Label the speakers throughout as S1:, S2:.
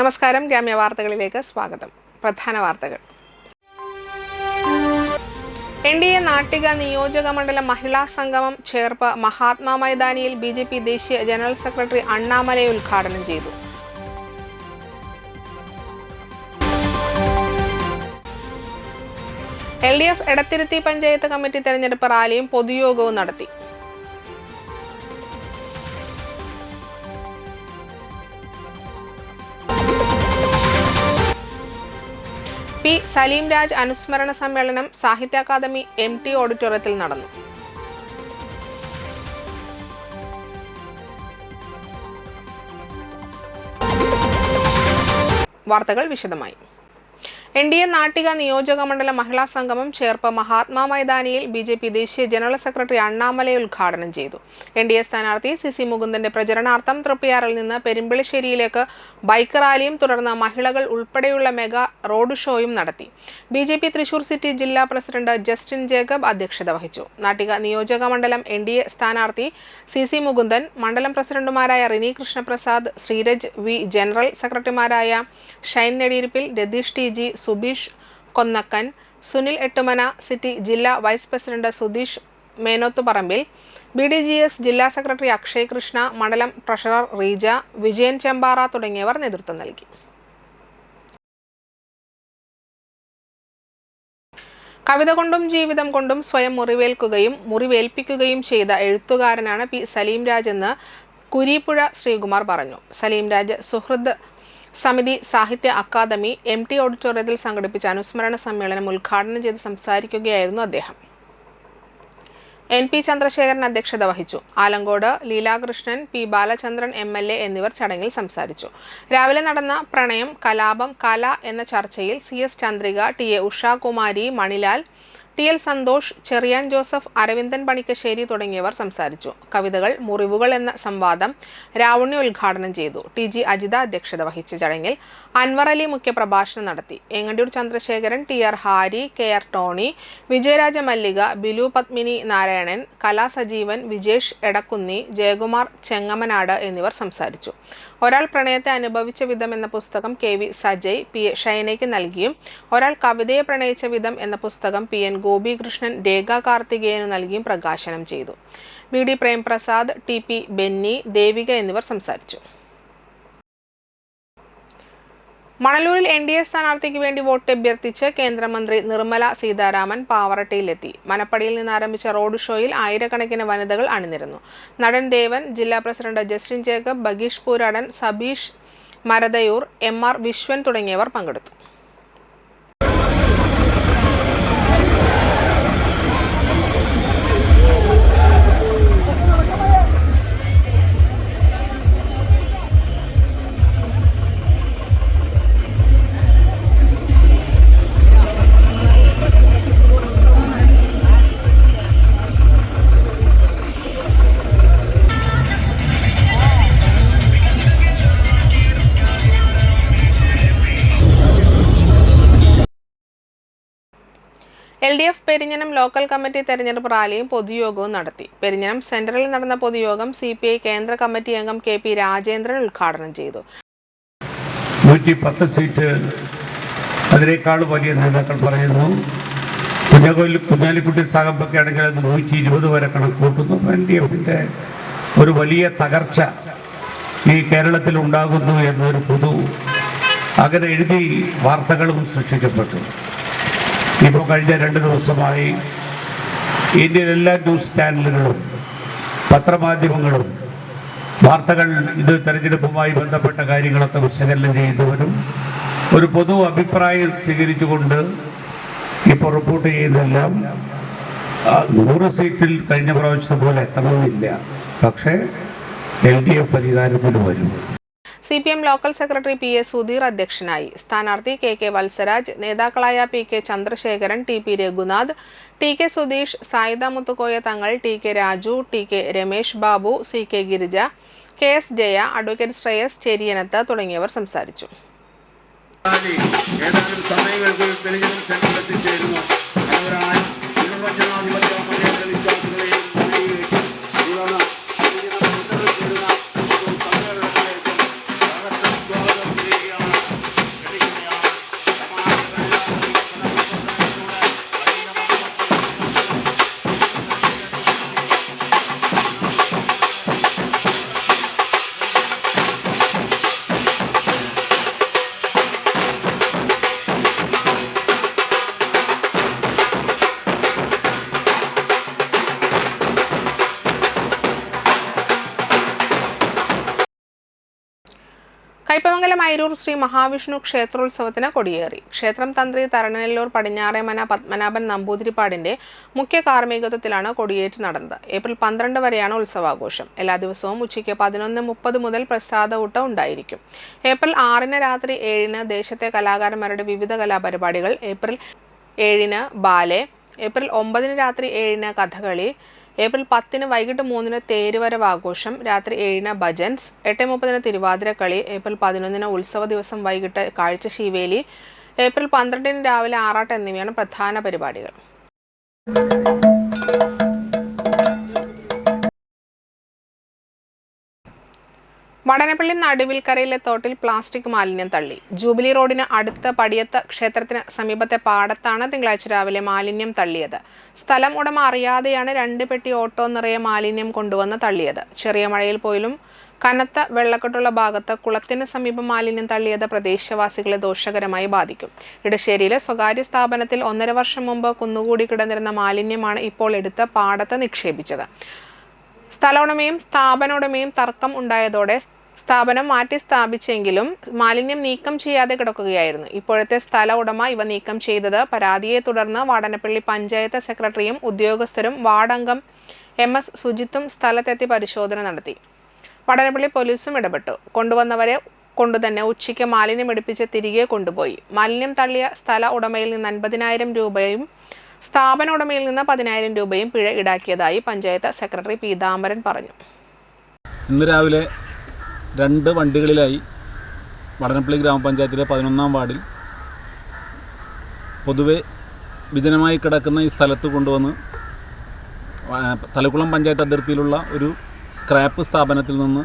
S1: നമസ്കാരം, ഗ്രാമ്യ വാർത്തകളിലേക്ക് സ്വാഗതം. പ്രധാന വാർത്തകൾ. എൻഡിഎ നാട്ടിക നിയോജക മണ്ഡലം മഹിളാ സംഗമം ചേർപ്പ് മഹാത്മാ മൈതാനിയിൽ ബിജെപി ദേശീയ ജനറൽ സെക്രട്ടറി അണ്ണാമലൈ ഉദ്ഘാടനം ചെയ്തു. എൽഡിഎഫ് എടത്തിരുത്തി പഞ്ചായത്ത് കമ്മിറ്റി തെരഞ്ഞെടുപ്പ് റാലിയും പൊതുയോഗവും നടത്തി. പി സലീം രാജ് അനുസ്മരണ സമ്മേളനം സാഹിത്യ അക്കാദമി MT ഓഡിറ്റോറിയത്തിൽ നടന്നു. വാർത്തകൾ വിശദമായി. എൻഡിഎ നാട്ടിക നിയോജക മണ്ഡലം മഹിളാ സംഗമം ചേർപ്പ് മഹാത്മാ മൈതാനിയിൽ ബിജെപി ദേശീയ ജനറൽ സെക്രട്ടറി അണ്ണാമലൈ ഉദ്ഘാടനം ചെയ്തു. എൻഡിഎ സ്ഥാനാർത്ഥി CC മുകുന്ദന്റെ പ്രചരണാർത്ഥം തൃപ്പയാറിൽ നിന്ന് പെരുമ്പിളിശ്ശേരിയിലേക്ക് ബൈക്ക് റാലിയും തുടർന്ന് മഹിളകൾ ഉൾപ്പെടെയുള്ള മെഗാ റോഡ് ഷോയും നടത്തി. ബിജെപി തൃശൂർ സിറ്റി ജില്ലാ പ്രസിഡന്റ് ജസ്റ്റിൻ ജേക്കബ് അധ്യക്ഷത വഹിച്ചു. നാട്ടിക നിയോജക മണ്ഡലം എൻഡിഎ സ്ഥാനാർത്ഥി CC മുകുന്ദൻ, മണ്ഡലം പ്രസിഡന്റുമാരായ റിനി കൃഷ്ണപ്രസാദ്, ശ്രീരജ് V, ജനറൽ സെക്രട്ടറിമാരായ Shine Nediyirippil, Ratheesh TG, Subeesh Konnakkan, Sunil Ettumana, city ജില്ലാ vice president Sudheesh Menothuparambil, BDGS ജില്ലാ സെക്രട്ടറി അക്ഷയ് കൃഷ്ണ, മണ്ഡലം ട്രഷറർ റീജ, വിജയൻ ചെമ്പാറ തുടങ്ങിയവർ നേതൃത്വം നൽകി. കവിത കൊണ്ടും ജീവിതം കൊണ്ടും സ്വയം മുറിവേൽക്കുകയും മുറിവേൽപ്പിക്കുകയും ചെയ്ത എഴുത്തുകാരനാണ് P സലീം രാജ് എന്ന് കുരീപ്പുഴ ശ്രീകുമാർ പറഞ്ഞു. സലീം രാജ് സുഹൃദ് സമിതി സാഹിത്യ അക്കാദമി MT ഓഡിറ്റോറിയത്തിൽ സംഘടിപ്പിച്ച അനുസ്മരണ സമ്മേളനം ഉദ്ഘാടനം ചെയ്ത് സംസാരിക്കുകയായിരുന്നു അദ്ദേഹം. NP ചന്ദ്രശേഖരൻ അധ്യക്ഷത വഹിച്ചു. ആലങ്കോട് ലീലാകൃഷ്ണൻ, P ബാലചന്ദ്രൻ MLA എന്നിവർ ചടങ്ങിൽ സംസാരിച്ചു. രാവിലെ നടന്ന പ്രണയം, കലാപം, കല എന്ന ചർച്ചയിൽ CS Chandrika, TA Ushakumari, Manilal, TL Santhosh, Cheriyan Joseph, Aravindan Panikkassery തുടങ്ങിയവർ സംസാരിച്ചു. കവിതകൾ മുറിവുകൾ എന്ന സംവാദം രാവുണ്ണി ഉദ്ഘാടനം ചെയ്തു. TG അജിത അധ്യക്ഷത വഹിച്ച ചടങ്ങിൽ അൻവർ അലി മുഖ്യപ്രഭാഷണം നടത്തി. Engandiyur Chandrasekharan, TR Harry, KR Tony, Vijayaraja Mallika, Bilu Padmini Narayanan, Kala Sajeevan, Vijesh Edakkunni, Jayakumar Chengamanad എന്നിവർ സംസാരിച്ചു. ഒരാൾ പ്രണയത്തെ അനുഭവിച്ച വിധം എന്ന പുസ്തകം KV സജയ് PA ഷൈനയ്ക്ക് നൽകിയും ഒരാൾ കവിതയെ പ്രണയിച്ച വിധം എന്ന പുസ്തകം PN ഗോപികൃഷ്ണൻ രേഖ കാർത്തികേയനു നൽകിയും പ്രകാശനം ചെയ്തു. VD പ്രേംപ്രസാദ്, TP ബെന്നി, ദേവിക എന്നിവർ സംസാരിച്ചു. മണലൂരിൽ NDA സ്ഥാനാർത്ഥിക്ക് വേണ്ടി വോട്ട് അഭ്യർത്ഥിച്ച് കേന്ദ്രമന്ത്രി നിർമ്മല സീതാരാമൻ പാവറട്ടിയിലെത്തി. മനപ്പടിയിൽ നിന്ന് ആരംഭിച്ച റോഡ് ഷോയിൽ ആയിരക്കണക്കിന് വനിതകൾ അണിനിരന്നു. നടൻ ദേവൻ, ജില്ലാ president Justin Jacob, Bageesh Pooradan, Sabeesh Marathayur, MR Viswan തുടങ്ങിയവർ പങ്കെടുത്തു. LDF പെരിഞ്ഞനം ലോക്കൽ കമ്മിറ്റി തെരഞ്ഞെടുപ്പ് റാലിയും പൊതുയോഗവും നടത്തി. പെരിഞ്ഞനം സെന്ററിൽ നടന്ന പൊതുയോഗം CPI കേന്ദ്ര കമ്മിറ്റി അംഗം KP രാജേന്ദ്രൻ ഉദ്ഘാടനം ചെയ്തു.
S2: 110 സീറ്റ് അതിനേക്കാൾ വലിയ നേതാക്കൾ പറയുന്നു. കുഞ്ഞാലിക്കുട്ടി സാഹബൊക്കെ ആണെങ്കിൽ 120 വരെ കണക്കൂട്ടുന്നു. LDFിൻ്റെ ഒരു വലിയ തകർച്ച ഈ കേരളത്തിൽ ഉണ്ടാകുന്നു എന്നൊരു പൊതു അങ്ങനെ എഴുതി വാർത്തകളും സൃഷ്ടിക്കപ്പെട്ടു. ഇപ്പോൾ കഴിഞ്ഞ 2 ദിവസമായി ഇന്ത്യൻ എല്ലാ ന്യൂസ് ചാനലുകളും പത്രമാധ്യമങ്ങളും വാർത്തകൾ ഇത് തെരഞ്ഞെടുപ്പുമായി ബന്ധപ്പെട്ട കാര്യങ്ങളൊക്കെ വിശകലനം ചെയ്തവരും ഒരു പൊതു അഭിപ്രായം സ്വീകരിച്ചുകൊണ്ട് ഇപ്പോൾ റിപ്പോർട്ട് ചെയ്യുന്നതെല്ലാം 100 സീറ്റിൽ കഴിഞ്ഞ പ്രാവശ്യത്തെ പോലെ എത്തണമെന്നില്ല. പക്ഷേ LDF അധികാരത്തിൽ വരും.
S1: CPM local secretary PA Sudheer അധ്യക്ഷനായി. സ്ഥാനാർത്ഥി KK വത്സരാജ്, നേതാക്കളായ PK Chandrasekharan, TP Raghunath, TK Sudheesh, Sayida Muthukoya Thangal, TK Raju, TK Ramesh Babu, CK Girija, KS Jaya, advocate Shreyas Cheriyanath തുടങ്ങിയവർ സംസാരിച്ചു. കയ്പമംഗലം അയിരൂർ ശ്രീ മഹാവിഷ്ണു ക്ഷേത്രോത്സവത്തിന് കൊടിയേറി. ക്ഷേത്രം തന്ത്രി തരണനെല്ലൂർ പടിഞ്ഞാറേമന പത്മനാഭൻ നമ്പൂതിരിപ്പാടിന്റെ മുഖ്യ കാർമ്മികത്വത്തിലാണ് കൊടിയേറ്റ് നടന്നത്. ഏപ്രിൽ 12 വരെയാണ് ഉത്സവാഘോഷം. എല്ലാ ദിവസവും ഉച്ചയ്ക്ക് 11:30 മുതൽ പ്രസാദഊട്ട് ഉണ്ടായിരിക്കും. ഏപ്രിൽ 6 രാത്രി 7 ദേശത്തെ കലാകാരന്മാരുടെ വിവിധ കലാപരിപാടികൾ, ഏപ്രിൽ 7 ബാലെ, ഏപ്രിൽ 9 രാത്രി 7 കഥകളി, ഏപ്രിൽ 10 വൈകിട്ട് 3 തേരുവരവ് ആഘോഷം, രാത്രി 7 ഭജൻസ്, 8:30 തിരുവാതിരക്കളി, ഏപ്രിൽ 11 ഉത്സവ ദിവസം വൈകിട്ട് കാഴ്ചശീവേലി, ഏപ്രിൽ 12 രാവിലെ ആറാട്ട് എന്നിവയാണ് പ്രധാന പരിപാടികൾ. വടനപ്പള്ളി നടുവിൽക്കരയിലെ തോട്ടിൽ പ്ലാസ്റ്റിക് മാലിന്യം തള്ളി. ജൂബിലി റോഡിന് അടുത്ത പടിയത്ത് ക്ഷേത്രത്തിന് സമീപത്തെ പാടത്താണ് തിങ്കളാഴ്ച രാവിലെ മാലിന്യം തള്ളിയത്. സ്ഥലം ഉടമ അറിയാതെയാണ് 2 പെട്ടി ഓട്ടോ നിറയെ മാലിന്യം കൊണ്ടുവന്ന് തള്ളിയത്. ചെറിയ മഴയിൽ പോലും കനത്ത വെള്ളക്കെട്ടുള്ള ഭാഗത്ത് കുളത്തിന് സമീപം മാലിന്യം തള്ളിയത് പ്രദേശവാസികളെ ദോഷകരമായി ബാധിക്കും. ഇടശ്ശേരിയിലെ സ്വകാര്യ സ്ഥാപനത്തിൽ 1.5 വർഷം മുമ്പ് കുന്നുകൂടി കിടന്നിരുന്ന മാലിന്യമാണ് ഇപ്പോൾ എടുത്ത് പാടത്ത് നിക്ഷേപിച്ചത്. സ്ഥലോടമയും സ്ഥാപനോടമയും തർക്കം ഉണ്ടായതോടെ സ്ഥാപനം മാറ്റി സ്ഥാപിച്ചെങ്കിലും മാലിന്യം നീക്കം ചെയ്യാതെ കിടക്കുകയായിരുന്നു. ഇപ്പോഴത്തെ സ്ഥല ഉടമ ഇവ നീക്കം ചെയ്തത് പരാതിയെ തുടർന്ന് വാടനപ്പള്ളി പഞ്ചായത്ത് സെക്രട്ടറിയും ഉദ്യോഗസ്ഥരും വാർഡംഗം MS സുജിത്തും സ്ഥലത്തെത്തി പരിശോധന നടത്തി. വാടനപ്പള്ളി പോലീസും ഇടപെട്ടു. കൊണ്ടുവന്നവരെ കൊണ്ടുതന്നെ ഉച്ചയ്ക്ക് മാലിന്യം എടുപ്പിച്ച് തിരികെ കൊണ്ടുപോയി. മാലിന്യം തള്ളിയ സ്ഥല ഉടമയിൽ നിന്ന് 50,000 രൂപയും സ്ഥാപന ഉടമയിൽ നിന്ന് 10,000 രൂപയും പിഴ ഈടാക്കിയതായി പഞ്ചായത്ത് സെക്രട്ടറി പീതാംബരൻ പറഞ്ഞു.
S3: ഇന്ന് രാവിലെ 2 വണ്ടികളിലായി വടനപ്പള്ളി ഗ്രാമപഞ്ചായത്തിലെ 11-ാം വാർഡിൽ പൊതുവെ വിജനമായി കിടക്കുന്ന ഈ സ്ഥലത്ത് കൊണ്ടുവന്ന് തലക്കുളം പഞ്ചായത്ത് അതിർത്തിയിലുള്ള ഒരു സ്ക്രാപ്പ് സ്ഥാപനത്തിൽ നിന്ന്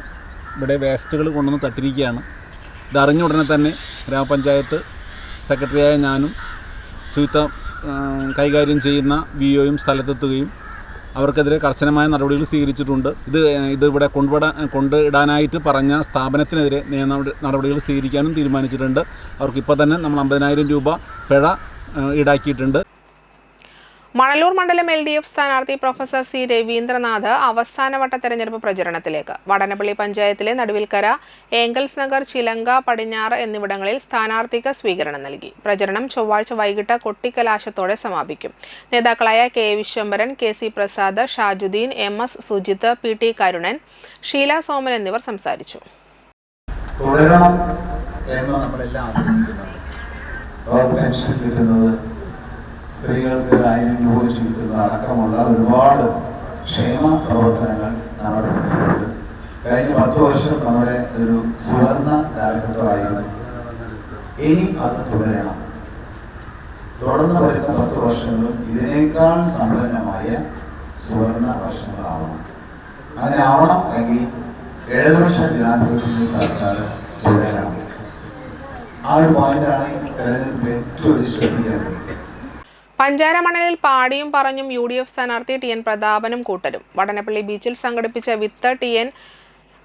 S3: ഇവിടെ വേസ്റ്റുകൾ കൊണ്ടുവന്ന് തട്ടിരിക്കുകയാണ്. ഇതറിഞ്ഞ ഉടനെ തന്നെ ഗ്രാമപഞ്ചായത്ത് സെക്രട്ടറിയായ ഞാനും ശുചിത്വ കൈകാര്യം ചെയ്യുന്ന VOയും സ്ഥലത്തെത്തുകയും അവർക്കെതിരെ കർശനമായ നടപടികൾ സ്വീകരിച്ചിട്ടുണ്ട്. ഇത് ഇവിടെ കൊണ്ടിടാനായിട്ട് പറഞ്ഞ സ്ഥാപനത്തിനെതിരെ നിയമ നടപടികൾ സ്വീകരിക്കാനും തീരുമാനിച്ചിട്ടുണ്ട്. അവർക്കിപ്പോൾ തന്നെ നമ്മൾ 50,000 രൂപ പിഴ ഈടാക്കിയിട്ടുണ്ട്.
S1: മണലൂർ മണ്ഡലം LDF സ്ഥാനാർത്ഥി പ്രൊഫസർ C രവീന്ദ്രനാഥ് അവസാനവട്ട തെരഞ്ഞെടുപ്പ് പ്രചരണത്തിലേക്ക്. വടനപ്പള്ളി പഞ്ചായത്തിലെ നടുവിൽക്കര, ഏംഗൽസ് നഗർ, ചിലങ്ക, പടിഞ്ഞാറ് എന്നിവിടങ്ങളിൽ സ്ഥാനാർത്ഥിക്ക് സ്വീകരണം നൽകി. പ്രചരണം ചൊവ്വാഴ്ച വൈകിട്ട് കൊട്ടിക്കലാശത്തോടെ സമാപിക്കും. നേതാക്കളായ K Vishwambharan, KC Prasad, Shajuddin, MS Sujith, PT Karunan, Sheela Soman എന്നിവർ സംസാരിച്ചു.
S4: സ്ത്രീകൾക്ക് 1000 രൂപ കിട്ടുന്ന അടക്കമുള്ള ഒരുപാട് ക്ഷേമ പ്രവർത്തനങ്ങൾ നമ്മുടെ മുന്നിലുണ്ട്. കഴിഞ്ഞ 10 വർഷം നമ്മുടെ ഒരു സുവർണ കാലഘട്ടമായിരുന്നു. ഇനി അത് തുടരണം. തുടർന്ന് വരുന്ന 10 വർഷങ്ങളും ഇതിനേക്കാൾ സമ്പന്നമായ സുവർണ വർഷങ്ങളാവണം. അങ്ങനെ ആവണം എങ്കിൽ ഇടതുപക്ഷ ജനാധിപത്യ സർക്കാർ തുടരണം. ആ ഒരു പോയിന്റാണ് തെരഞ്ഞെടുപ്പിൽ ഏറ്റവും ശ്രദ്ധിക്കേണ്ടത്.
S1: പഞ്ചാരമണലിൽ പാടിയും പറഞ്ഞും UDF സ്ഥാനാർത്ഥി TN പ്രതാപനും കൂട്ടരും. വടനപ്പള്ളി ബീച്ചിൽ സംഘടിപ്പിച്ച വിത്ത് TN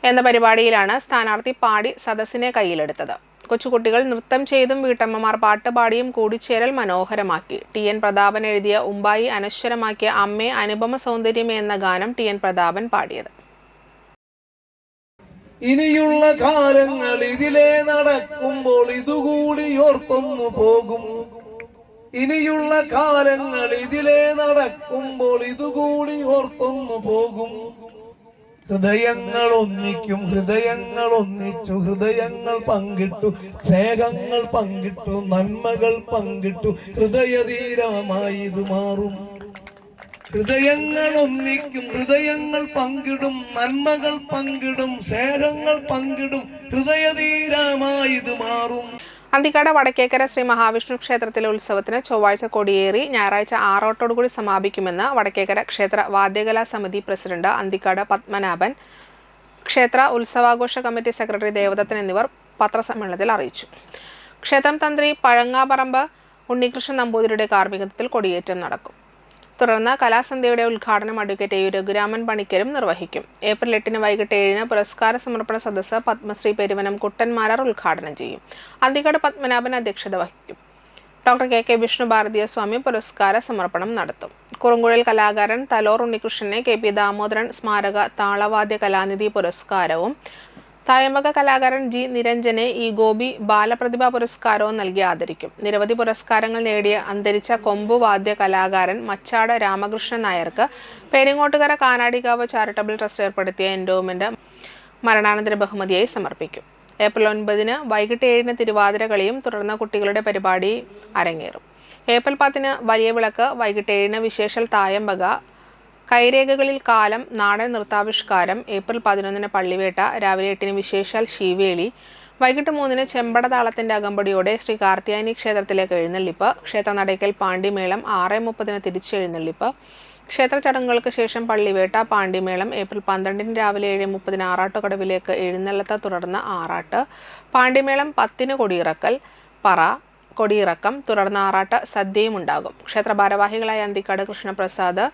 S1: എന്ന പരിപാടിയിലാണ് സ്ഥാനാർത്ഥി പാടി സദസ്സിനെ കയ്യിലെടുത്തത്. കൊച്ചുകുട്ടികൾ നൃത്തം ചെയ്തും വീട്ടമ്മമാർ പാട്ടുപാടിയും കൂടിച്ചേരൽ മനോഹരമാക്കി. TN പ്രതാപൻ എഴുതിയ ഉമ്പായി അനശ്വരമാക്കിയ അമ്മേ അനുപമ സൗന്ദര്യമേ എന്ന ഗാനം TN പ്രതാപൻ പാടിയത്.
S5: ഇനിയുള്ള കാലങ്ങൾ ഇതിലേ നടക്കുമ്പോൾ ഇതുകൂടി ഓർത്തൊന്നു പോകും. ഇനിയുള്ള കാലങ്ങൾ ഇതിലേ നടക്കുമ്പോൾ ഇതുകൂടി ഓർത്തൊന്നു പോകും. ഹൃദയങ്ങൾ ഒന്നിക്കും, ഹൃദയങ്ങൾ ഒന്നിച്ചു, ഹൃദയങ്ങൾ പങ്കിട്ടു, സ്നേഹങ്ങൾ പങ്കിട്ടു, നന്മകൾ പങ്കിട്ടു, ഹൃദയതീരമായി ഇത് മാറും. ഹൃദയങ്ങൾ ഒന്നിക്കും, ഹൃദയങ്ങൾ പങ്കിടും, നന്മകൾ പങ്കിടും, സ്നേഹങ്ങൾ പങ്കിടും, ഹൃദയതീരമായി ഇത് മാറും.
S1: അന്തിക്കാട് വടക്കേക്കര ശ്രീ മഹാവിഷ്ണു ക്ഷേത്രത്തിലെ ഉത്സവത്തിന് ചൊവ്വാഴ്ച കൊടിയേറി ഞായറാഴ്ച ആറോട്ടോടുകൂടി സമാപിക്കുമെന്ന് വടക്കേക്കര ക്ഷേത്ര വാദ്യകലാ സമിതി പ്രസിഡന്റ് അന്തിക്കാട് പത്മനാഭൻ, ക്ഷേത്ര ഉത്സവാഘോഷ കമ്മിറ്റി സെക്രട്ടറി ദേവദത്തൻ എന്നിവർ പത്രസമ്മേളനത്തിൽ അറിയിച്ചു. ക്ഷേത്രം തന്ത്രി പഴങ്ങാപറമ്പ് ഉണ്ണികൃഷ്ണൻ നമ്പൂതിരിയുടെ കാർമ്മികത്വത്തിൽ കൊടിയേറ്റം നടക്കും. തുടർന്ന് കലാസന്ധ്യയുടെ ഉദ്ഘാടനം അഡ്വക്കേറ്റ് AU രഘുരാമൻ പണിക്കരും നിർവഹിക്കും. ഏപ്രിൽ 8 വൈകിട്ട് 7 പുരസ്കാര സമർപ്പണ സദസ്സ് പത്മശ്രീ പെരുവനം കുട്ടൻമാരാർ ഉദ്ഘാടനം ചെയ്യും. അന്തിക്കാട് പത്മനാഭൻ അധ്യക്ഷത വഹിക്കും. ഡോക്ടർ KK വിഷ്ണു ഭാരതീയ സ്വാമി പുരസ്കാര സമർപ്പണം നടത്തും. കുറുങ്കുഴൽ കലാകാരൻ തലോർ ഉണ്ണികൃഷ്ണനെ KP ദാമോദരൻ സ്മാരക താളവാദ്യ കലാനിധി പുരസ്കാരവും തായമ്പക കലാകാരൻ ജി നിരഞ്ജനെ ഇ ഗോപി ബാലപ്രതിഭാ പുരസ്കാരവും നൽകി ആദരിക്കും. നിരവധി പുരസ്കാരങ്ങൾ നേടിയ അന്തരിച്ച കൊമ്പുവാദ്യ കലാകാരൻ മച്ചാട് രാമകൃഷ്ണൻ നായർക്ക് പേരിങ്ങോട്ടുകര കാനാടികാവ് ചാരിറ്റബിൾ ട്രസ്റ്റ് ഏർപ്പെടുത്തിയ എൻഡോവ്മെന്റ് മരണാനന്തര ബഹുമതിയായി സമർപ്പിക്കും. ഏപ്രിൽ 9 വൈകിട്ട് 7 തിരുവാതിര കളിയും തുടർന്ന് കുട്ടികളുടെ പരിപാടി അരങ്ങേറും. ഏപ്രിൽ 10 വലിയ വിളക്ക്, വൈകിട്ട് 7 വിശേഷൽ തായമ്പക, കൈരേഖകളിൽ കാലം, നാടൻ നൃത്താവിഷ്കാരം. ഏപ്രിൽ 11 പള്ളിവേട്ട, രാവിലെ 8 വിശേഷാൽ ശീവേലി, വൈകിട്ട് 3 ചെമ്പട താളത്തിന്റെ അകമ്പടിയോടെ ശ്രീ കാർത്യായനി ക്ഷേത്രത്തിലേക്ക് എഴുന്നള്ളിപ്പ്. ക്ഷേത്രനടയ്ക്കൽ പാണ്ടിമേളം 6:30 തിരിച്ചെഴുന്നള്ളിപ്പ്. ക്ഷേത്ര ചടങ്ങുകൾക്ക് ശേഷം പള്ളിവേട്ട, പാണ്ടിമേളം. ഏപ്രിൽ 12 രാവിലെ 7:30 ആറാട്ടുകടവിലേക്ക് എഴുന്നള്ളത്ത്, തുടർന്ന് ആറാട്ട്. പാണ്ടിമേളം 10 കൊടിയിറക്കൽ, പറ, കൊടിയിറക്കം, തുടർന്ന് ആറാട്ട്, സദ്യയും ഉണ്ടാകും. ക്ഷേത്ര ഭാരവാഹികളായ അന്തിക്കാട് കൃഷ്ണപ്രസാദ്,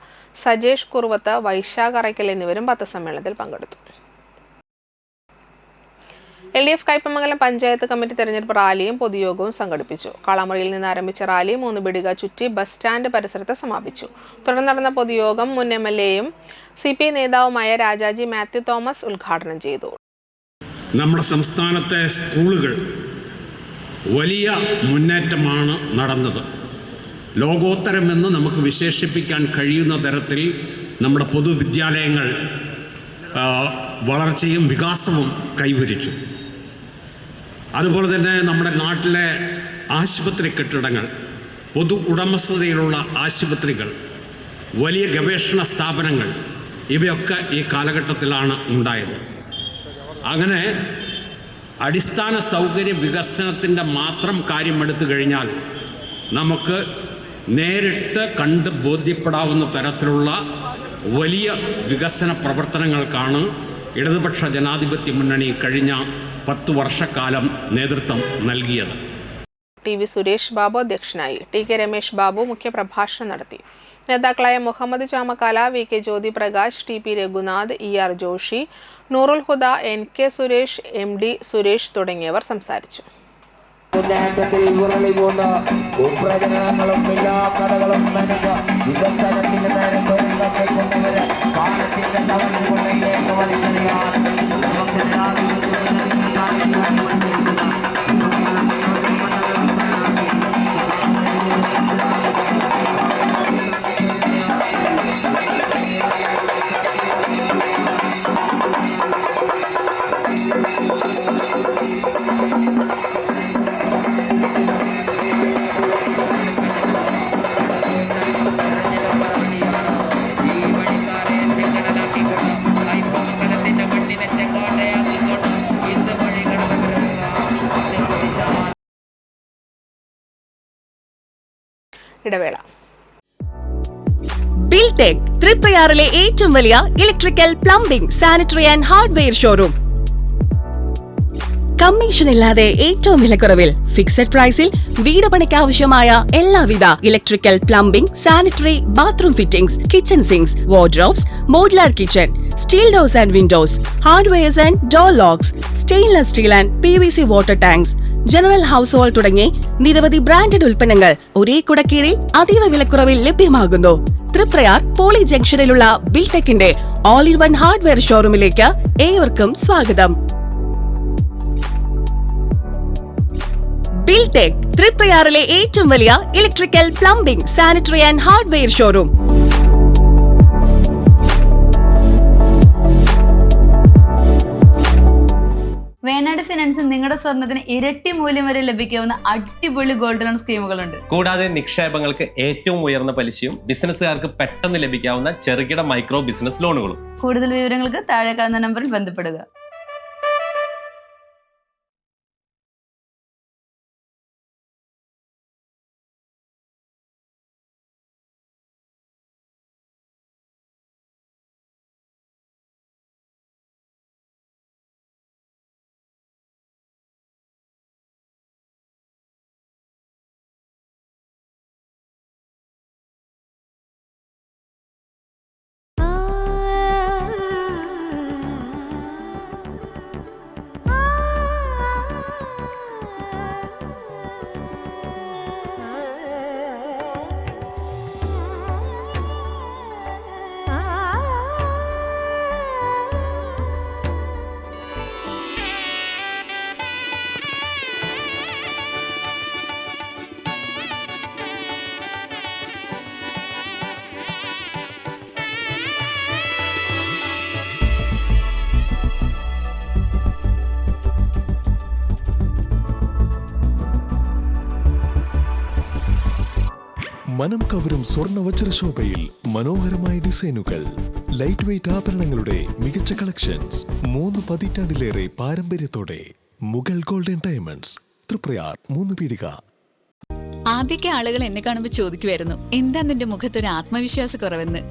S1: സജേഷ് കുറുവത്ത്, വൈശാഖ് അറയ്ക്കൽ എന്നിവരും പത്രസമ്മേളനത്തിൽ പങ്കെടുത്തു. LDF കയ്പമംഗലം പഞ്ചായത്ത് കമ്മിറ്റി തെരഞ്ഞെടുപ്പ് റാലിയും പൊതുയോഗവും സംഘടിപ്പിച്ചു. കാളാമുറിയിൽ നിന്ന് ആരംഭിച്ച റാലി 3 ബിഡിക ചുറ്റി ബസ് സ്റ്റാൻഡ് പരിസരത്ത് സമാപിച്ചു. തുടർന്ന് നടന്ന പൊതുയോഗം മുൻ MLAയും CPI നേതാവുമായ രാജാജി മാത്യു തോമസ് ഉദ്ഘാടനം ചെയ്തു.
S6: നമ്മുടെ സംസ്ഥാനത്തെ സ്കൂളുകൾ വലിയ മുന്നേറ്റമാണ് നടന്നത്. ലോകോത്തരമെന്ന് നമുക്ക് വിശേഷിപ്പിക്കാൻ കഴിയുന്ന തരത്തിൽ നമ്മുടെ പൊതുവിദ്യാലയങ്ങൾ വളർച്ചയും വികാസവും കൈവരിച്ചു. അതുപോലെ തന്നെ നമ്മുടെ നാട്ടിലെ ആശുപത്രി കെട്ടിടങ്ങൾ, പൊതു ഉടമസ്ഥതയിലുള്ള ആശുപത്രികൾ, വലിയ ഗവേഷണ സ്ഥാപനങ്ങൾ, ഇവയൊക്കെ ഈ കാലഘട്ടത്തിലാണ് ഉണ്ടായത്. അങ്ങനെ അടിസ്ഥാന സൗകര്യ വികസനത്തിൻ്റെ മാത്രം കാര്യം എടുത്തു കഴിഞ്ഞാൽ നമുക്ക് നേരിട്ട് കണ്ട് ബോധ്യപ്പെടാവുന്ന തരത്തിലുള്ള വലിയ വികസന പ്രവർത്തനങ്ങൾക്കാണ് ഇടതുപക്ഷ ജനാധിപത്യ മുന്നണി കഴിഞ്ഞ 10 വർഷക്കാലം നേതൃത്വം നൽകിയത്.
S1: TV സുരേഷ് ബാബു അധ്യക്ഷനായി. TK രമേശ് ബാബു മുഖ്യപ്രഭാഷണം നടത്തി. നേതാക്കളായ മുഹമ്മദ് ചാമക്കാല, VK ജ്യോതി പ്രകാശ്, TP രഘുനാഥ്, ER ജോഷി, നൂറുൽ ഹുദ, NK സുരേഷ്, MD സുരേഷ് തുടങ്ങിയവർ സംസാരിച്ചു. ഇടവേള.
S7: ബിൽടെക് തൃപ്രയാറിലെ ഏറ്റവും വലിയ electrical, plumbing, sanitary and hardware showroom. Commission ഇല്ലാതെ ഏറ്റവും വിലക്കുറവിൽ ഫിക്സഡ് പ്രൈസിൽ വീട് പണിക്കാവശ്യമായ എല്ലാവിധ electrical, plumbing, sanitary, bathroom fittings, kitchen sinks, wardrobes, modular kitchen, steel doors and windows, hardwares and door locks, stainless steel and PVC water tanks, general household തുടങ്ങി നിരവധി branded ഉൽപ്പന്നങ്ങൾ ഒരേ കുടക്കീഴിൽ അതീവ വിലക്കുറവിൽ ലഭ്യമാകുന്നു. തൃപ്രയാർ പോളി ജംഗ്ഷനിലുള്ള ബിൽടെക്കിന്റെ ഓൾ ഇൻ വൺ ഹാർഡ്വെയർ ഷോറൂമിലേക്ക് ഏവർക്കും സ്വാഗതം. ബിൽടെക് തൃപ്രയാറിലെ ഏറ്റവും വലിയ electrical, plumbing, sanitary and hardware showroom.
S8: Venad ഫിനാൻസിൽ നിങ്ങളുടെ സ്വർണ്ണത്തിന് ഇരട്ടി മൂല്യം വരെ ലഭിക്കാവുന്ന അടിപൊളി ഗോൾഡ് ലോൺ സ്കീമുകളുണ്ട്.
S9: കൂടാതെ നിക്ഷേപങ്ങൾക്ക് ഏറ്റവും ഉയർന്ന പലിശയും ബിസിനസ്സുകാർക്ക് പെട്ടെന്ന് ലഭിക്കാവുന്ന ചെറുകിട മൈക്രോ ബിസിനസ് ലോണുകളും.
S8: കൂടുതൽ വിവരങ്ങൾക്ക് താഴെ കാണുന്ന നമ്പറിൽ ബന്ധപ്പെടുക.
S10: മനം കവരും സ്വർണ്ണ വജ്രശോഭയിൽ മനോഹരമായ ഡിസൈനുകൾ, ലൈറ്റ് വെയ്റ്റ് ആഭരണങ്ങളുടെ മികച്ച കളക്ഷൻസ്, 3 പതിറ്റാണ്ടിലേറെ പാരമ്പര്യത്തോടെ മുഗൾ ഗോൾഡൻ ഡയമണ്ട്സ്, തൃപ്രയാർ 3 പീടിക.
S11: ആദ്യമൊക്കെ ആളുകൾ എന്നെ കാണുമ്പോൾ ചോദിക്കുമായിരുന്നു, എന്താ നിന്റെ മുഖത്തൊരു ആത്മവിശ്വാസ കുറവെന്ന്.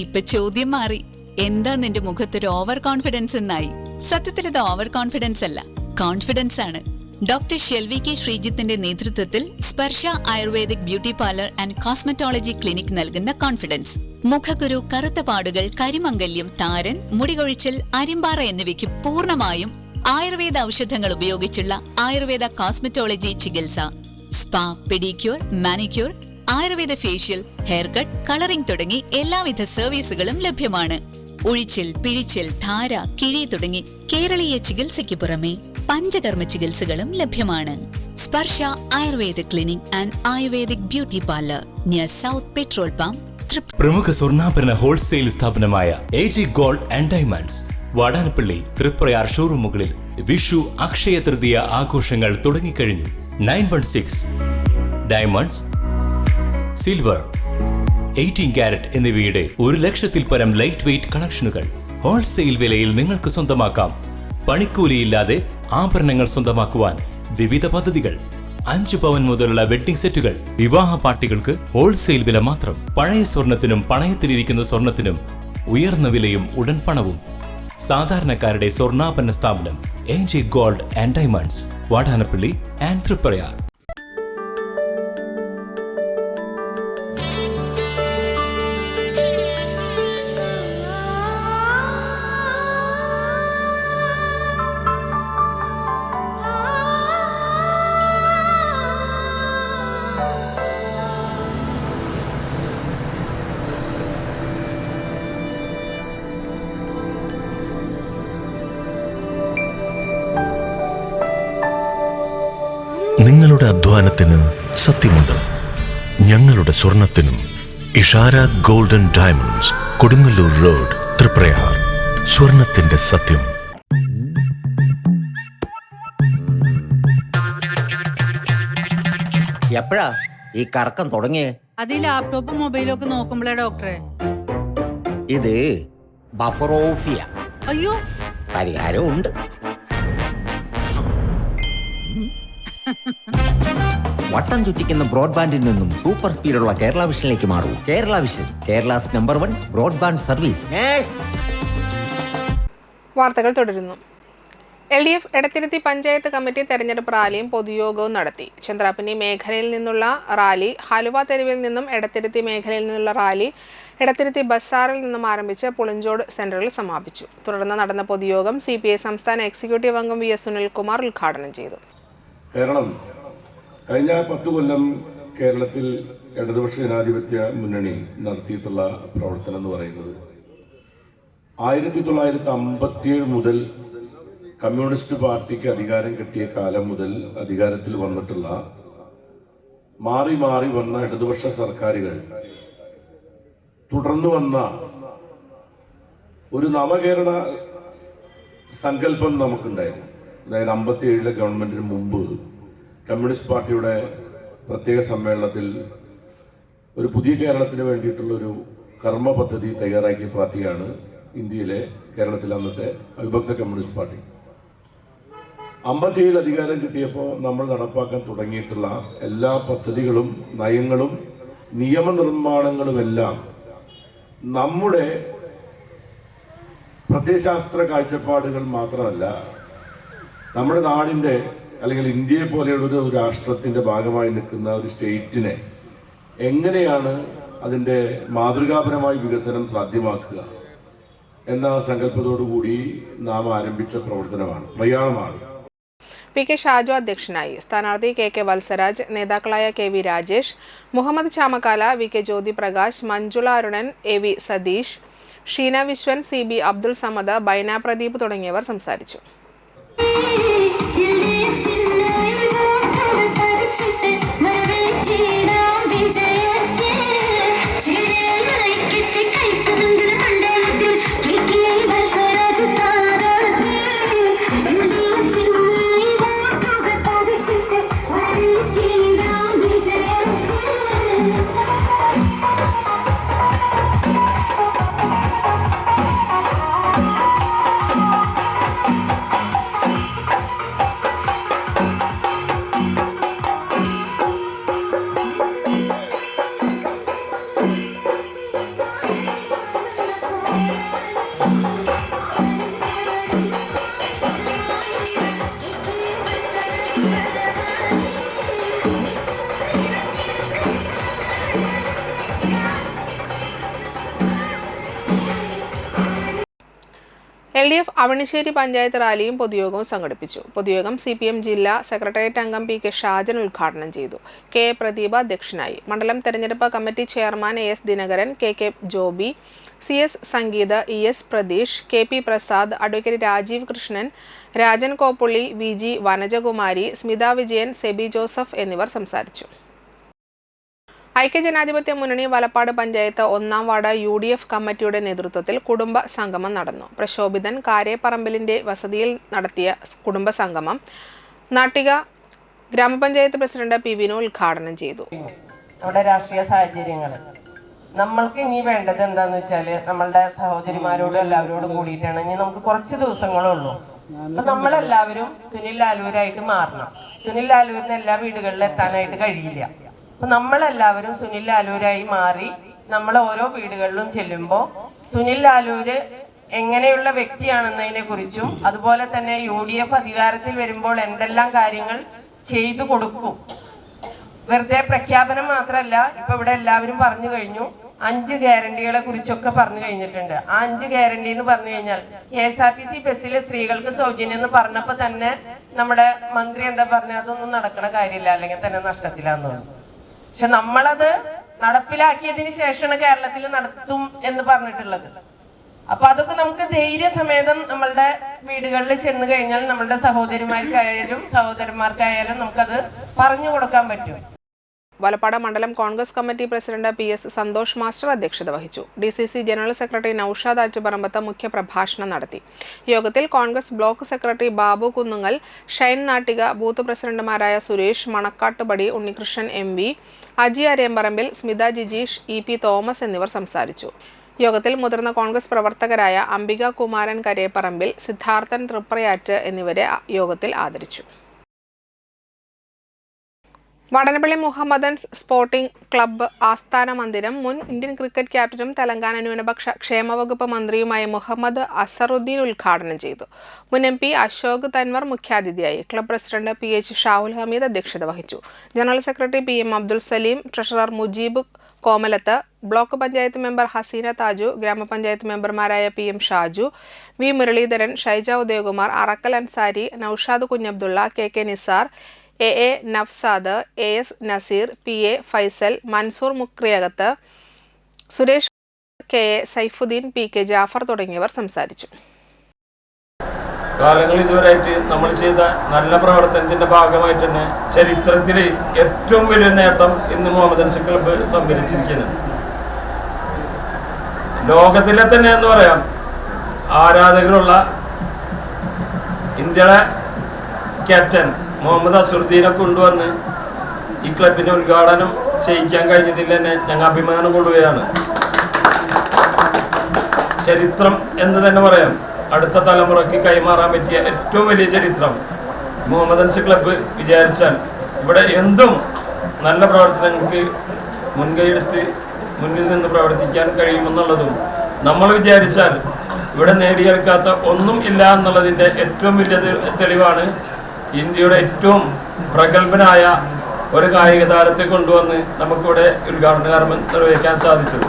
S11: ഇപ്പൊ ചോദ്യം മാറി, എന്താ നിന്റെ മുഖത്തൊരു ഓവർ കോൺഫിഡൻസ് എന്നായി. സത്യത്തിൽ ഇത് ഓവർ കോൺഫിഡൻസ് അല്ല, കോൺഫിഡൻസ് ആണ്. ഡോക്ടർ ഷെൽവി കെ ശ്രീജിത്തിന്റെ നേതൃത്വത്തിൽ Sparsha Ayurvedic beauty parlour and cosmetology clinic നൽകുന്ന കോൺഫിഡൻസ്. മുഖക്കുരു, കറുത്ത പാടുകൾ, കരിമംഗല്യം, താരൻ, മുടികൊഴിച്ചൽ, അരിമ്പാറ എന്നിവയ്ക്ക് പൂർണ്ണമായും ആയുർവേദ ഔഷധങ്ങൾ ഉപയോഗിച്ചുള്ള ആയുർവേദ കോസ്മെറ്റോളജി ചികിത്സ. Spa, pedicure, manicure, Ayurveda facial, hair cut, colouring തുടങ്ങി എല്ലാവിധ സർവീസുകളും ലഭ്യമാണ്. ഉഴിച്ചിൽ, പിഴിച്ചിൽ, ധാര, കിഴി തുടങ്ങി കേരളീയ ചികിത്സയ്ക്ക് പുറമെ പഞ്ചകർമ്മ ചികിത്സകളും ലഭ്യമാണ്. Sparsha Ayurveda clinic and Ayurvedic beauty parlour near south petrol pump.
S12: പ്രമുഖ സ്വർണ്ണാഭരണ ഹോൾസെയിൽ സ്ഥാപനമായ AG gold and diamonds, Vadanappally, Triprayar ഷോറൂമുകളിൽ വിഷു, അക്ഷയ തൃതീയ ആഘോഷങ്ങൾ തുടങ്ങിക്കഴിഞ്ഞു. 916 ഡയമണ്ട്സ്, സിൽവർ, 18 കാരറ്റ് എന്നിവയുടെ 1 ലക്ഷത്തിൽ പരം ലൈറ്റ് വെയ്റ്റ് കളക്ഷനുകൾ ഹോൾസെയിൽ വിലയിൽ നിങ്ങൾക്ക് സ്വന്തമാക്കാം. പണിക്കൂലിയില്ലാതെ ആഭരണങ്ങൾ സ്വന്തമാക്കുവാൻ വിവിധ പദ്ധതികൾ. 5 പവൻ മുതലുള്ള വെഡ്ഡിംഗ് സെറ്റുകൾ, വിവാഹ പാർട്ടികൾക്ക് ഹോൾസെയിൽ വില മാത്രം. പഴയ സ്വർണത്തിനും പണയത്തിലിരിക്കുന്ന സ്വർണത്തിനും ഉയർന്ന വിലയും ഉടൻ പണവും. സാധാരണക്കാരുടെ സ്വർണ്ണാഭരണ സ്ഥാപനം AG gold and diamonds, Vadanappally and Triprayar.
S10: നിങ്ങളുടെ അധ്വാനത്തിന് സത്യമുണ്ട്, ഞങ്ങളുടെ സ്വർണത്തിനും. Ishara golden diamonds, Kodungallur road, Triprayar. സ്വർണത്തിന്റെ സത്യം.
S13: എപ്പോഴാ ഈ കറക്കം തുടങ്ങിയേ?
S14: അത് ലാപ്ടോപ്പും മൊബൈലും ഒക്കെ നോക്കുമ്പോഴേ ഡോക്ടറെ.
S13: ഇത് ബഫറോഫിയ.
S14: അയ്യോ,
S13: പരിഹാരം ഉണ്ട്. വട്ടം ചുറ്റിക്കുന്ന ബ്രോഡ്ബാൻഡിൽ നിന്നും സൂപ്പർ സ്പീഡുള്ള കേരള വിഷനിലേക്ക് മാറൂ. Kerala vision, Kerala's number 1 broadband service.
S1: വാർത്തകൾ തുടരുന്നു. LDF എടത്തിരുത്തി പഞ്ചായത്ത് കമ്മിറ്റി തെരഞ്ഞെടുപ്പ് റാലിയും പൊതുയോഗവും നടത്തി. ചന്ദ്രാപ്പിനി മേഖലയിൽ നിന്നുള്ള റാലി, ഹലുവ തെരുവിൽ നിന്നും എടത്തിരുത്തി മേഖലയിൽ നിന്നുള്ള റാലി എടത്തിരുത്തി ബസാറിൽ നിന്നും ആരംഭിച്ച് പുളിഞ്ചോട് സെന്ററിൽ സമാപിച്ചു. തുടർന്ന് നടന്ന പൊതുയോഗം CPI സംസ്ഥാന എക്സിക്യൂട്ടീവ് അംഗം VS സുനിൽകുമാർ ഉദ്ഘാടനം ചെയ്തു.
S15: കേരളം കഴിഞ്ഞ 10 കൊല്ലം കേരളത്തിൽ ഇടതുപക്ഷ ജനാധിപത്യ മുന്നണി നടത്തിയിട്ടുള്ള പ്രവർത്തനം എന്ന് പറയുന്നത് 1957 മുതൽ കമ്മ്യൂണിസ്റ്റ് പാർട്ടിക്ക് അധികാരം കിട്ടിയ കാലം മുതൽ അധികാരത്തിൽ വന്നിട്ടുള്ള മാറി മാറി വന്ന ഇടതുപക്ഷ സർക്കാരുകൾ തുടർന്നു വന്ന ഒരു നവകേരള സങ്കല്പം നമുക്കുണ്ടായിരുന്നു. അതായത് 57 ഗവൺമെന്റിന് മുമ്പ് കമ്മ്യൂണിസ്റ്റ് പാർട്ടിയുടെ പ്രത്യേക സമ്മേളനത്തിൽ ഒരു പുതിയ കേരളത്തിന് വേണ്ടിയിട്ടുള്ളൊരു കർമ്മ പദ്ധതി തയ്യാറാക്കിയ പാർട്ടിയാണ് ഇന്ത്യയിലെ കേരളത്തിലെ അന്നത്തെ അവിഭക്ത കമ്മ്യൂണിസ്റ്റ് പാർട്ടി. 57 അധികാരം കിട്ടിയപ്പോൾ നമ്മൾ നടപ്പാക്കാൻ തുടങ്ങിയിട്ടുള്ള എല്ലാ പദ്ധതികളും നയങ്ങളും നിയമനിർമ്മാണങ്ങളുമെല്ലാം നമ്മുടെ പ്രത്യയശാസ്ത്ര കാഴ്ചപ്പാടുകൾ മാത്രമല്ല, നമ്മുടെ നാടിൻ്റെ അല്ലെങ്കിൽ ഇന്ത്യയെ പോലെയുള്ള ഒരു രാഷ്ട്രത്തിൻ്റെ ഭാഗമായി നിൽക്കുന്ന ഒരു സ്റ്റേറ്റിനെ എങ്ങനെയാണ് അതിൻ്റെ മാതൃകാപരമായ വികസനം സാധ്യമാക്കുക എന്ന സങ്കല്പത്തോടുകൂടി നാം ആരംഭിച്ച പ്രയാണമാണ്.
S1: PK ഷാജു അധ്യക്ഷനായി. സ്ഥാനാർത്ഥി KK വത്സരാജ്, നേതാക്കളായ KV രാജേഷ്, മുഹമ്മദ് ചാമക്കാല, VK ജ്യോതി പ്രകാശ്, മഞ്ജുള അരുണൻ, AV സതീഷ്, ഷീന വിശ്വൻ, CB അബ്ദുൾ സമദ്, ബൈന പ്രദീപ് തുടങ്ങിയവർ സംസാരിച്ചു. LDF അവണിശ്ശേരി പഞ്ചായത്ത് റാലിയും പൊതുയോഗവും സംഘടിപ്പിച്ചു. പൊതുയോഗം CPM ജില്ലാ സെക്രട്ടേറിയറ്റ് അംഗം PK ഷാജൻ ഉദ്ഘാടനം ചെയ്തു. KA പ്രദീപ അധ്യക്ഷനായി. മണ്ഡലം തെരഞ്ഞെടുപ്പ് committee chairman AS Dinakaran, KK Joby, CS Sangeetha, ES Pratheesh, KP Prasad, advocate Rajeev Krishnan, Rajan Koppulli, VG Vanajakumari, Smitha Vijayan, Sebi Joseph എന്നിവർ സംസാരിച്ചു. ഐക്യജനാധിപത്യ മുന്നണി വലപ്പാട് പഞ്ചായത്ത് 1-ാം വാർഡ് UDF കമ്മിറ്റിയുടെ നേതൃത്വത്തിൽ കുടുംബ സംഗമം നടന്നു. പ്രശോഭിതൻ കാരേപ്പറമ്പിലിന്റെ വസതിയിൽ നടത്തിയ കുടുംബ സംഗമം നാട്ടിക ഗ്രാമപഞ്ചായത്ത് പ്രസിഡന്റ് P. വിനു ഉദ്ഘാടനം ചെയ്തു.
S16: നമ്മുടെ രാഷ്ട്രീയ സാഹചര്യങ്ങൾ നമ്മൾക്ക് ഇനി വേണ്ടത് എന്താന്ന് വെച്ചാല് നമ്മളുടെ സഹോദരിമാരോടും എല്ലാവരോടും കൂടിയിട്ടാണ് ഇനി നമുക്ക് കുറച്ച് ദിവസങ്ങളുള്ളൂ. അപ്പൊ നമ്മളെല്ലാവരും സുനിൽ ലാലൂരായിട്ട് മാറണം. സുനിൽ ലാലൂരിന് എല്ലാ വീടുകളിലും എത്താനായിട്ട് കഴിയില്ല. അപ്പൊ നമ്മളെല്ലാവരും സുനിൽ ലാലൂരായി മാറി നമ്മൾ ഓരോ വീടുകളിലും ചെല്ലുമ്പോൾ സുനിൽ ലാലൂര് എങ്ങനെയുള്ള വ്യക്തിയാണെന്നതിനെ കുറിച്ചും അതുപോലെ തന്നെ UDF അധികാരത്തിൽ വരുമ്പോൾ എന്തെല്ലാം കാര്യങ്ങൾ ചെയ്തു കൊടുക്കും. വെറുതെ പ്രഖ്യാപനം മാത്രമല്ല, ഇപ്പൊ ഇവിടെ എല്ലാവരും പറഞ്ഞു കഴിഞ്ഞു. 5 ഗ്യാരണ്ടികളെ കുറിച്ചൊക്കെ പറഞ്ഞു കഴിഞ്ഞിട്ടുണ്ട്. ആ 5 ഗ്യാരണ്ടി എന്ന് പറഞ്ഞു കഴിഞ്ഞാൽ KSRTC ബസ്സിലെ സ്ത്രീകൾക്ക് സൗജന്യം എന്ന് പറഞ്ഞപ്പോ തന്നെ നമ്മുടെ മന്ത്രി എന്താ പറഞ്ഞ അതൊന്നും നടക്കണ കാര്യമില്ല, അല്ലെങ്കിൽ തന്നെ നഷ്ടത്തിലാന്ന് തോന്നുന്നു. പക്ഷെ നമ്മളത് നടപ്പിലാക്കിയതിന് ശേഷമാണ് കേരളത്തിൽ നടത്തും എന്ന് പറഞ്ഞിട്ടുള്ളത്. അപ്പൊ അതൊക്കെ നമുക്ക് ധൈര്യസമേതം നമ്മളുടെ വീടുകളിൽ ചെന്ന് കഴിഞ്ഞാൽ നമ്മളുടെ സഹോദരിമാർക്കായാലും സഹോദരന്മാർക്കായാലും നമുക്കത് പറഞ്ഞു കൊടുക്കാൻ പറ്റും.
S1: വലപ്പാട് മണ്ഡലം Congress committee president PS Santhosh master അധ്യക്ഷത വഹിച്ചു. DCC general secretary Noushad Attuparambath മുഖ്യപ്രഭാഷണം നടത്തി. യോഗത്തിൽ Congress block secretary Babu Kunnungal, Shine Nattika, booth പ്രസിഡന്റുമാരായ Suresh Manakkattupadi, Unnikrishnan MV, Aji Arembarambil, Smitha Jijeesh, EP Thomas എന്നിവർ സംസാരിച്ചു. യോഗത്തിൽ മുതിർന്ന കോൺഗ്രസ് പ്രവർത്തകരായ അംബിക കുമാരൻ കരേപ്പറമ്പിൽ, സിദ്ധാർത്ഥൻ തൃപ്രയാറ്റ് എന്നിവരെ യോഗത്തിൽ ആദരിച്ചു. വടനപ്പള്ളി മുഹമ്മദൻസ് സ്പോർട്ടിംഗ് ക്ലബ്ബ് ആസ്ഥാന മന്ദിരം മുൻ ഇന്ത്യൻ ക്രിക്കറ്റ് ക്യാപ്റ്റനും തെലങ്കാന ന്യൂനപക്ഷ ക്ഷേമവകുപ്പ് മന്ത്രിയുമായ മുഹമ്മദ് അസറുദ്ദീൻ ഉദ്ഘാടനം ചെയ്തു. മുൻ MP അശോക് തൻവർ മുഖ്യാതിഥിയായി. Club president PH Shahul Hameed അധ്യക്ഷത വഹിച്ചു. General secretary PM Abdul Saleem, treasurer Mujeeb Komalath, block panchayat member Haseena Thaju, ഗ്രാമപഞ്ചായത്ത് മെമ്പർമാരായ PM Shaju, V Muraleedharan, Shaija Udayakumar, Arakkal Ansari, Naushad Kunhabdulla, KK Nisar, AA നഫ്സാദ്, AS Naseer, PA Faisal, Mansoor മുക്രിയകത്ത്, Suresh, KA Saifuddin, PK Jafar തുടങ്ങിയവർ സംസാരിച്ചു.
S5: കാലങ്ങൾ ഇതുവരെയായിട്ട് നമ്മൾ ചെയ്ത നല്ല പ്രവർത്തനത്തിന്റെ ഭാഗമായിട്ട് തന്നെ ചരിത്രത്തിൽ ഏറ്റവും വലിയ നേട്ടം ഇന്ന് മുഹമ്മദൻസ് ക്ലബ്ബ് സംഭരിച്ചിരിക്കുന്നു. ലോകത്തിലെ തന്നെ എന്ന് പറയാം ആരാധകരുള്ള ഇന്ത്യയുടെ ക്യാപ്റ്റൻ മുഹമ്മദ് അസറുദ്ദീനെ കൊണ്ടുവന്ന് ഈ ക്ലബിന്റെ ഉദ്ഘാടനം ചെയ്യിക്കാൻ കഴിഞ്ഞതിൽ തന്നെ ഞങ്ങൾ അഭിമാനം കൊള്ളുകയാണ്. ചരിത്രം എന്ന് തന്നെ പറയാം. അടുത്ത തലമുറയ്ക്ക് കൈമാറാൻ പറ്റിയ ഏറ്റവും വലിയ ചരിത്രം മുഹമ്മദൻസ് ക്ലബ്ബ് വിചാരിച്ചാൽ ഇവിടെ എന്തും നല്ല പ്രവർത്തനങ്ങൾക്ക് മുൻകൈയെടുത്ത് മുന്നിൽ നിന്ന് പ്രവർത്തിക്കാൻ കഴിയുമെന്നുള്ളതും നമ്മൾ വിചാരിച്ചാൽ ഇവിടെ നേടിയെടുക്കാത്ത ഒന്നും ഇല്ല എന്നുള്ളതിൻ്റെ ഏറ്റവും വലിയ തെളിവാണ് ഇന്ത്യയുടെ ഏറ്റവും പ്രഗത്ഭനായ ഒരു കായിക താരത്തെ കൊണ്ടുവന്ന് നമുക്കിവിടെ ഉദ്ഘാടന കർമ്മം നിർവഹിക്കാൻ സാധിച്ചത്.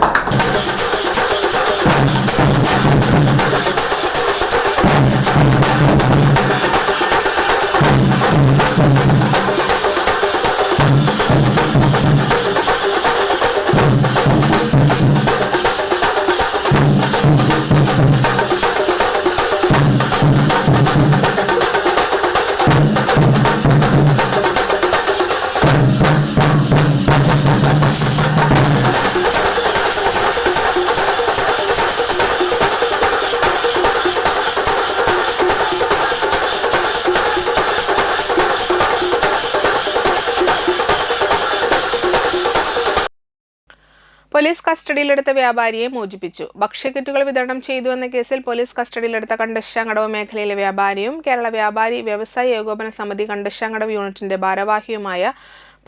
S1: പോലീസ് കസ്റ്റഡിയിലെടുത്ത വ്യാപാരിയെ മോചിപ്പിച്ചു. ഭക്ഷ്യക്കിറ്റുകൾ വിതരണം ചെയ്തുവെന്ന കേസിൽ പോലീസ് കസ്റ്റഡിയിലെടുത്ത കണ്ടശ്ശാങ്കടവ് മേഖലയിലെ വ്യാപാരിയും കേരള വ്യാപാരി വ്യവസായി ഏകോപന സമിതി കണ്ടശ്ശാങ്കടവ് യൂണിറ്റിന്റെ ഭാരവാഹിയുമായ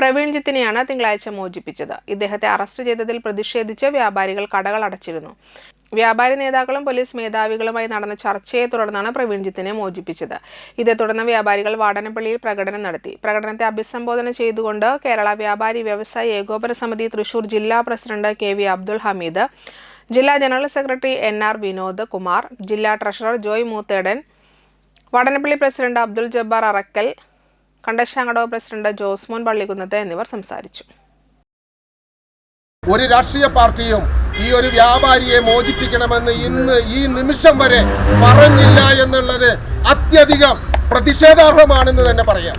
S1: പ്രവീൺജിത്തിനെയാണ് തിങ്കളാഴ്ച മോചിപ്പിച്ചത്. ഇദ്ദേഹത്തെ അറസ്റ്റ് ചെയ്തതിൽ പ്രതിഷേധിച്ച് വ്യാപാരികൾ കടകൾ അടച്ചിരുന്നു. വ്യാപാരി നേതാക്കളും പോലീസ് മേധാവികളുമായി നടന്ന ചർച്ചയെ തുടർന്നാണ് പ്രവീൺജിത്തിനെ മോചിപ്പിച്ചത്. ഇതേ തുടർന്ന് വ്യാപാരികൾ വാടനപ്പള്ളിയിൽ പ്രകടനം നടത്തി. പ്രകടനത്തെ അഭിസംബോധന ചെയ്തുകൊണ്ട് കേരള വ്യാപാരി വ്യവസായി ഏകോപന സമിതി തൃശൂർ ജില്ലാ പ്രസിഡന്റ് KV അബ്ദുൽ ഹമീദ്, ജില്ലാ general secretary NR Vinod Kumar, ജില്ലാ treasurer Joy Moothedan, Vadanappally president Abdul Jabbar Arakkal, Kandassankadavu president Josemon Pallikkunnath എന്നിവർ സംസാരിച്ചു.
S17: ഒരു രാഷ്ട്രീയ പാർട്ടിയും ഈ ഒരു വ്യാപാരിയെ മോചിപ്പിക്കണമെന്ന് ഇന്ന് ഈ നിമിഷം വരെ പറഞ്ഞില്ല എന്നുള്ളത് അത്യധികം പ്രതിഷേധാർഹമാണെന്ന് തന്നെ പറയാം.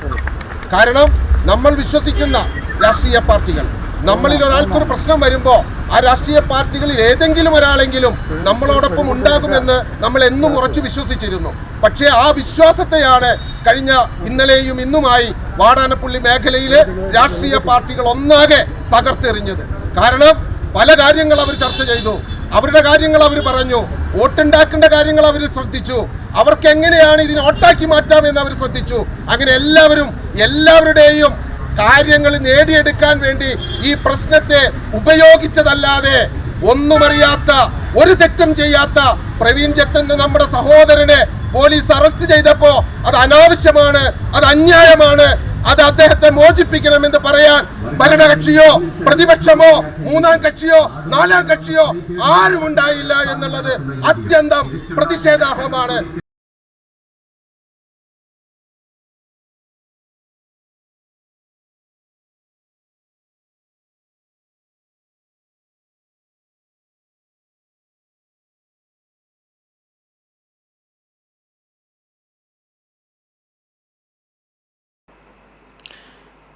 S17: കാരണം നമ്മൾ വിശ്വസിക്കുന്ന രാഷ്ട്രീയ പാർട്ടികൾ, നമ്മളിൽ ഒരാൾക്കൊരു പ്രശ്നം വരുമ്പോൾ ആ രാഷ്ട്രീയ പാർട്ടികളിൽ ഏതെങ്കിലും ഒരാളെങ്കിലും നമ്മളോടൊപ്പം ഉണ്ടാകുമെന്ന് നമ്മൾ എന്നും ഉറച്ചു വിശ്വസിച്ചിരുന്നു. പക്ഷേ ആ വിശ്വാസത്തെയാണ് കഴിഞ്ഞ ഇന്നലെയും ഇന്നുമായി വാടാനപ്പള്ളി മേഖലയിലെ രാഷ്ട്രീയ പാർട്ടികൾ ഒന്നാകെ തകർത്തെറിഞ്ഞത്. കാരണം പല കാര്യങ്ങൾ അവർ ചർച്ച ചെയ്തു, അവരുടെ കാര്യങ്ങൾ അവർ പറഞ്ഞു, വോട്ടുണ്ടാക്കേണ്ട കാര്യങ്ങൾ അവർ ശ്രദ്ധിച്ചു, അവർക്ക് എങ്ങനെയാണ് ഇതിനെ വോട്ടാക്കി മാറ്റാമെന്ന് അവർ ശ്രദ്ധിച്ചു. അങ്ങനെ എല്ലാവരുടെയും കാര്യങ്ങൾ നേടിയെടുക്കാൻ വേണ്ടി ഈ പ്രശ്നത്തെ ഉപയോഗിച്ചതല്ലാതെ ഒന്നുമറിയാത്ത, ഒരു തെറ്റും ചെയ്യാത്ത പ്രവീൺ ജത്ത് എന്ന നമ്മുടെ സഹോദരനെ പോലീസ് അറസ്റ്റ് ചെയ്തപ്പോ അത് അനാവശ്യമാണ്, അത് അന്യായമാണ്, അത് അദ്ദേഹത്തെ മോചിപ്പിക്കണമെന്ന് പറയാൻ ഭരണകക്ഷിയോ പ്രതിപക്ഷമോ മൂന്നാം കക്ഷിയോ നാലാം കക്ഷിയോ ആരും ഉണ്ടായില്ല എന്നുള്ളത് അത്യന്തം പ്രതിഷേധാർഹമാണ്.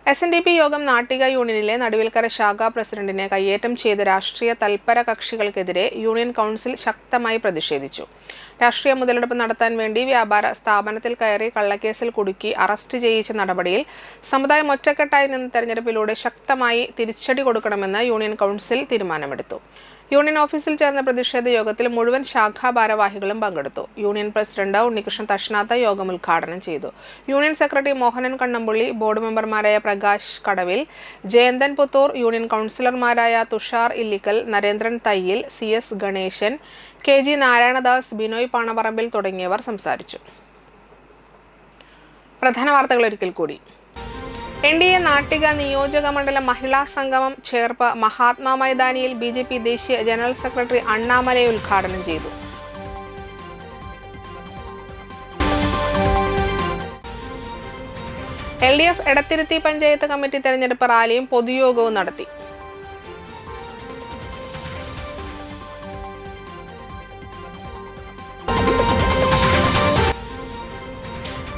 S1: SNDP യോഗം നാട്ടിക യൂണിയനിലെ നടുവിൽക്കര ശാഖാ പ്രസിഡന്റിനെ കയ്യേറ്റം ചെയ്ത രാഷ്ട്രീയ തൽപര കക്ഷികൾക്കെതിരെ യൂണിയൻ കൗൺസിൽ ശക്തമായി പ്രതിഷേധിച്ചു. രാഷ്ട്രീയ മുതലെടുപ്പ് നടത്താൻ വേണ്ടി വ്യാപാര സ്ഥാപനത്തിൽ കയറി കള്ളക്കേസിൽ കുടുക്കി അറസ്റ്റ് ചെയ്യിച്ച നടപടിയിൽ സമുദായം ഒറ്റക്കെട്ടായി നിന്ന് തെരഞ്ഞെടുപ്പിലൂടെ ശക്തമായി തിരിച്ചടി കൊടുക്കണമെന്ന് യൂണിയൻ കൗൺസിൽ തീരുമാനമെടുത്തു. യൂണിയൻ ഓഫീസിൽ ചേർന്ന പ്രതിഷേധ യോഗത്തിൽ മുഴുവൻ ശാഖാ ഭാരവാഹികളും പങ്കെടുത്തു. യൂണിയൻ പ്രസിഡന്റ് ഉണ്ണികൃഷ്ണൻ തഷ്നാത്ത യോഗം ഉദ്ഘാടനം ചെയ്തു. Union secretary Mohanan Kannampully, board മെമ്പർമാരായ പ്രകാശ് കടവിൽ, ജയന്തൻ പുത്തൂർ, യൂണിയൻ കൗൺസിലർമാരായ തുഷാർ ഇല്ലിക്കൽ, നരേന്ദ്രൻ തയ്യിൽ, CS ഗണേശൻ, KG നാരായണദാസ്, ബിനോയ് പാണപറമ്പിൽ തുടങ്ങിയവർ സംസാരിച്ചു. പ്രധാന വാർത്തകൾ ഒരിക്കൽ കൂടി. NDA നാട്ടിക നിയോജക മണ്ഡലം മഹിളാ സംഗമം ചേർപ്പ് മഹാത്മാ മൈതാനിയിൽ BJP ദേശീയ ജനറൽ സെക്രട്ടറി അണ്ണാമലൈ ഉദ്ഘാടനം ചെയ്തു. LDF എടത്തിരുത്തി പഞ്ചായത്ത് കമ്മിറ്റി തെരഞ്ഞെടുപ്പ് റാലിയും പൊതുയോഗവും നടത്തി.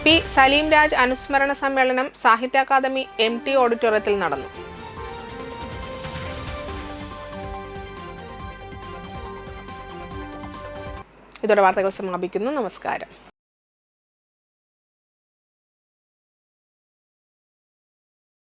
S1: P. സലീം രാജ് അനുസ്മരണ സമ്മേളനം സാഹിത്യ അക്കാദമി MT ഓഡിറ്റോറിയത്തിൽ നടന്നു. ഇതോടെ വാർത്തകൾ സമാപിക്കുന്നു. നമസ്കാരം.